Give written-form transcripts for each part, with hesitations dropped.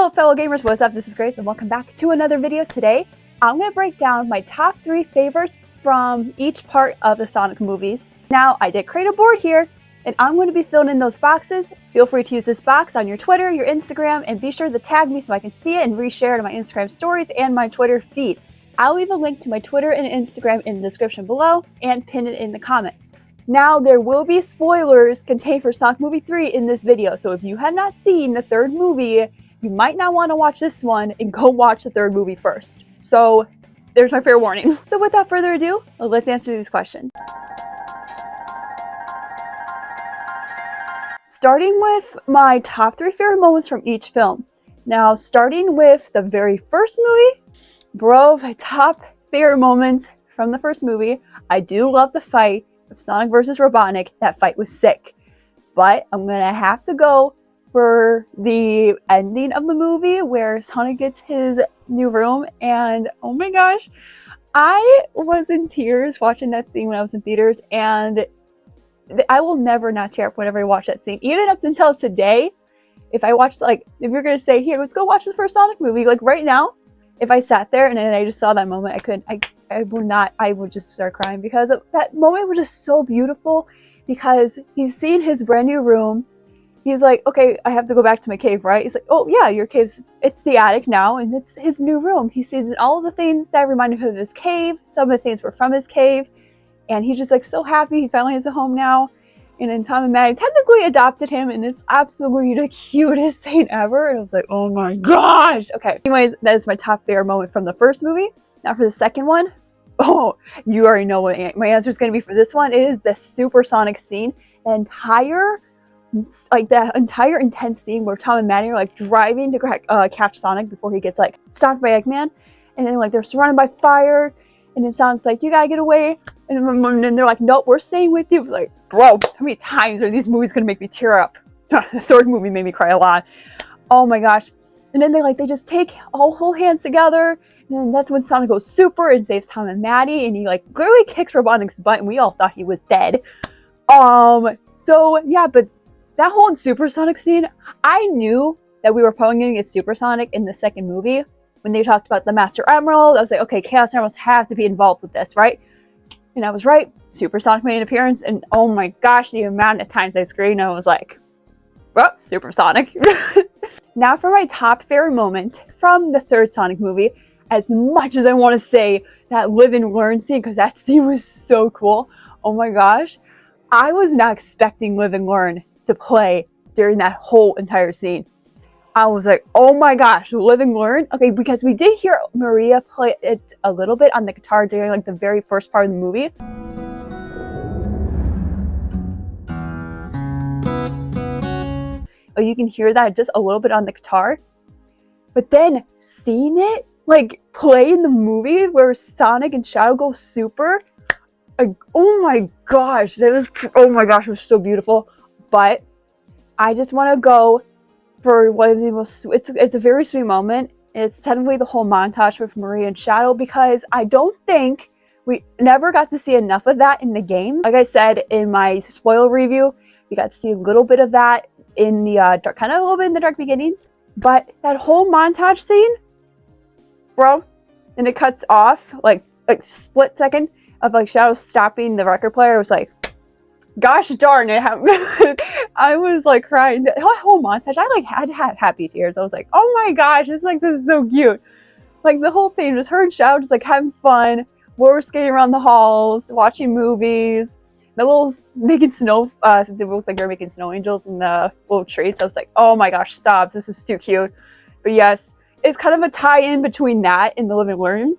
Hello fellow gamers, what's up? This is Grace and welcome back to another video. Today I'm going to break down my top 3 favorites from each part of the Sonic movies. Now I did create a board here and I'm going to be filling in those boxes. Feel free to use this box on your Twitter, your Instagram, and be sure to tag me so I can see it and reshare it on my Instagram stories and my Twitter feed. I'll leave a link to my Twitter and Instagram in the description below and pin it in the comments. Now, there will be spoilers contained for Sonic Movie 3 in this video, so if you have not seen the third movie, you might not want to watch this one and go watch the third movie first. So, there's my fair warning. So without further ado, let's answer these questions. Starting with my top 3 favorite moments from each film. Now, starting with the very first movie, my top favorite moments from the first movie. I do love the fight of Sonic versus Robotnik. That fight was sick. But I'm gonna have to go for the ending of the movie where Sonic gets his new room, and oh my gosh, I was in tears watching that scene when I was in theaters, and I will never not tear up whenever I watch that scene. Even up until today, if I watch, like, if you're gonna say, here, let's go watch the first Sonic movie, like right now, if I sat there and then I just saw that moment, I would just start crying because that moment was just so beautiful, because he's seen his brand new room. He's like, okay, I have to go back to my cave, right? He's like, oh yeah, your cave's, it's the attic now, and it's his new room. He sees all the things that reminded him of his cave. Some of the things were from his cave, and he's just like so happy he finally has a home now. And then Tom and Maddie technically adopted him, and it's absolutely the cutest thing ever. And I was like, oh my gosh. Okay, anyways, that is my top favorite moment from the first movie. Now for the second one, oh, you already know what my answer is going to be for this one. It is the Supersonic scene. The entire intense scene where Tom and Maddie are like driving to catch Sonic before he gets like stopped by Eggman, and then like they're surrounded by fire, and then Sonic's like, you gotta get away, and then they're like, nope, we're staying with you. Like, bro, how many times are these movies gonna make me tear up? The third movie made me cry a lot. Oh my gosh. And then they just take all whole hands together, and then that's when Sonic goes super and saves Tom and Maddie, and he like literally kicks Robotnik's butt, and we all thought he was dead. So yeah, but that whole Supersonic scene, I knew that we were probably going to get Supersonic in the second movie. When they talked about the Master Emerald, I was like, okay, Chaos Emeralds have to be involved with this, right? And I was right. Supersonic made an appearance, and oh my gosh, the amount of times I screamed, I was like, well, Supersonic. Now for my top favorite moment from the third Sonic movie. As much as I want to say that live and learn scene, because that scene was so cool. Oh my gosh. I was not expecting Live and Learn to play during that whole entire scene. I was like, oh my gosh, Live and Learn? Okay, because we did hear Maria play it a little bit on the guitar during like the very first part of the movie. Oh, you can hear that just a little bit on the guitar. But then seeing it like play in the movie where Sonic and Shadow go super, like, oh my gosh, it was so beautiful. But I just want to go for one of the most, it's a very sweet moment. It's technically the whole montage with Maria and Shadow, because I don't think we never got to see enough of that in the games. Like I said in my spoiler review, you got to see a little bit of that in the kind of a little bit in the Dark Beginnings. But that whole montage scene, bro, and it cuts off like split second of like Shadow stopping the record player. It was like, gosh darn it. I was like crying. That whole montage, I like had happy tears. I was like, oh my gosh, this is so cute. Like the whole thing, just her and Shadow just like having fun, roller skating around the halls, watching movies. The little making snow, they looked like they were making snow angels in the little treats. I was like, oh my gosh, stop, this is too cute. But yes, it's kind of a tie-in between that and the Live and Learn.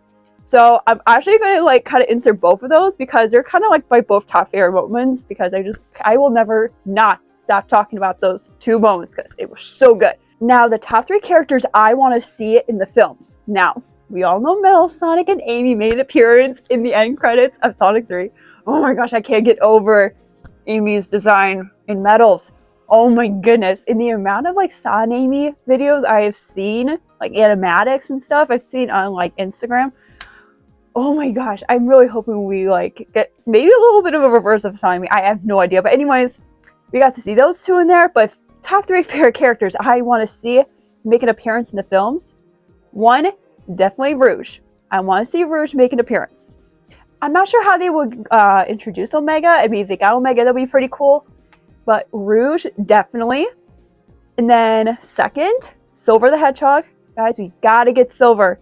So I'm actually going to like kind of insert both of those, because they're kind of like my both top favorite moments, because I will never not stop talking about those two moments because it was so good. Now the top 3 characters I want to see in the films. Now, we all know Metal Sonic and Amy made an appearance in the end credits of Sonic 3. Oh my gosh, I can't get over Amy's design in Metals. Oh my goodness. In the amount of like Son Amy videos I have seen, like animatics and stuff I've seen on like Instagram, oh my gosh, I'm really hoping we like get maybe a little bit of a reverse of Son Amy. I have no idea. But anyways, we got to see those two in there. But top 3 favorite characters I want to see make an appearance in the films. One, definitely Rouge. I want to see Rouge make an appearance. I'm not sure how they would introduce Omega. I mean, if they got Omega, that would be pretty cool. But Rouge, definitely. And then second, Silver the Hedgehog. Guys, we gotta get Silver.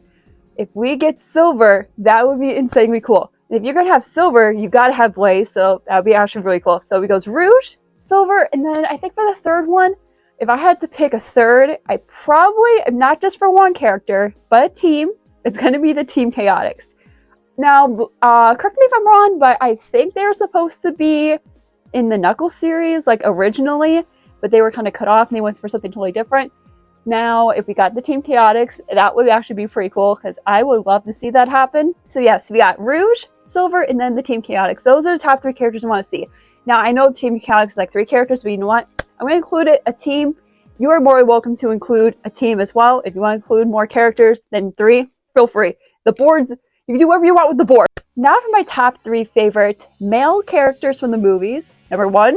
If we get Silver, that would be insanely cool. And if you're gonna have Silver, you gotta have Blaze, so that would be actually really cool. So we goes Rouge, Silver, and then I think for the third one, if I had to pick a third, I probably, not just for one character, but a team, it's gonna be the Team Chaotix. Now, correct me if I'm wrong, but I think they were supposed to be in the Knuckles series, like originally, but they were kind of cut off and they went for something totally different. Now, if we got the Team Chaotix, that would actually be pretty cool because I would love to see that happen. So yes, we got Rouge, Silver, and then the Team Chaotix. Those are the top 3 characters I want to see. Now, I know the Team Chaotix is like 3 characters, but you know what? I'm going to include a team. You are more welcome to include a team as well. If you want to include more characters than 3, feel free. The boards, you can do whatever you want with the board. Now for my top 3 favorite male characters from the movies. Number 1,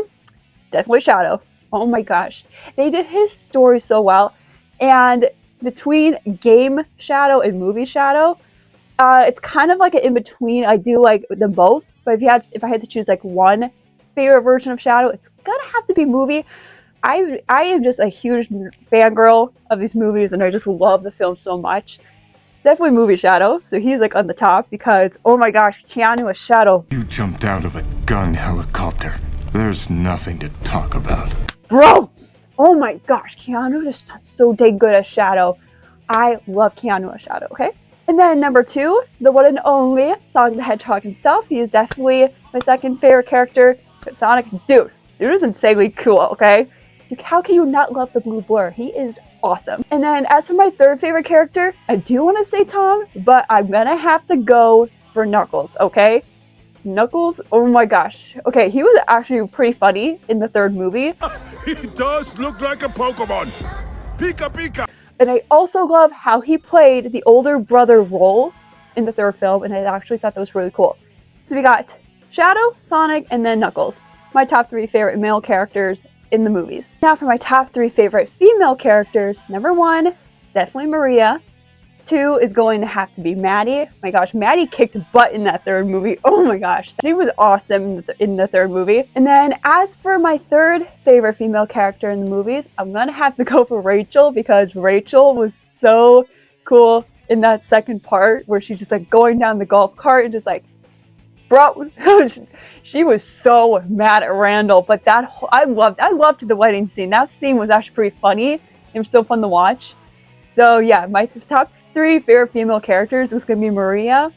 definitely Shadow. Oh my gosh. They did his story so well. And between game Shadow and movie Shadow, it's kind of like an in-between. I do like them both. But if I had to choose like one favorite version of Shadow, it's gonna have to be movie. I am just a huge fangirl of these movies, and I just love the film so much. Definitely movie Shadow, so he's like on the top because, oh my gosh, Keanu as Shadow. You jumped out of a gun helicopter. There's nothing to talk about. Bro! Oh my gosh, Keanu just sounds so dang good as Shadow. I love Keanu as Shadow, okay? And then number 2, the one and only Sonic the Hedgehog himself. He is definitely my second favorite character. But Sonic, dude is insanely cool, okay? How can you not love the blue blur? He is awesome. And then as for my third favorite character, I do want to say Tom, but I'm gonna have to go for Knuckles, okay? Knuckles, oh my gosh. Okay, he was actually pretty funny in the third movie. He does look like a Pokemon. Pika Pika. And I also love how he played the older brother role in the third film, and I actually thought that was really cool. So we got Shadow, Sonic, and then Knuckles. My top 3 favorite male characters in the movies. Now for my top 3 favorite female characters. Number 1, definitely Maria. 2 is going to have to be Maddie. My gosh, Maddie kicked butt in that third movie. Oh my gosh, she was awesome in the third movie. And then as for my third favorite female character in the movies, I'm gonna have to go for Rachel because Rachel was so cool in that second part where she's just like going down the golf cart and just like, bro, she was so mad at Randall. But I loved the wedding scene. That scene was actually pretty funny. It was so fun to watch. So yeah, my top 3 favorite female characters is going to be Maria,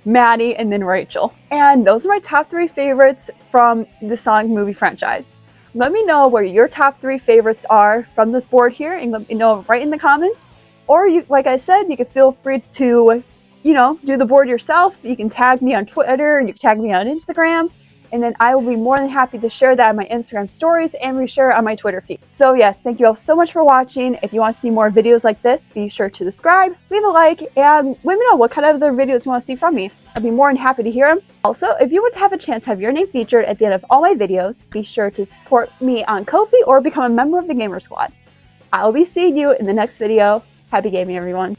Maddie, and then Rachel. And those are my top 3 favorites from the Sonic movie franchise. Let me know what your top 3 favorites are from this board here, and let me know right in the comments. Or you, like I said, you can feel free to, do the board yourself. You can tag me on Twitter, you can tag me on Instagram, and then I will be more than happy to share that on my Instagram stories and reshare it on my Twitter feed. So yes, thank you all so much for watching. If you want to see more videos like this, be sure to subscribe, leave a like, and let me know what kind of other videos you want to see from me. I'd be more than happy to hear them. Also, if you want to have a chance to have your name featured at the end of all my videos, be sure to support me on Ko-fi or become a member of the Gamer Squad. I will be seeing you in the next video. Happy gaming, everyone.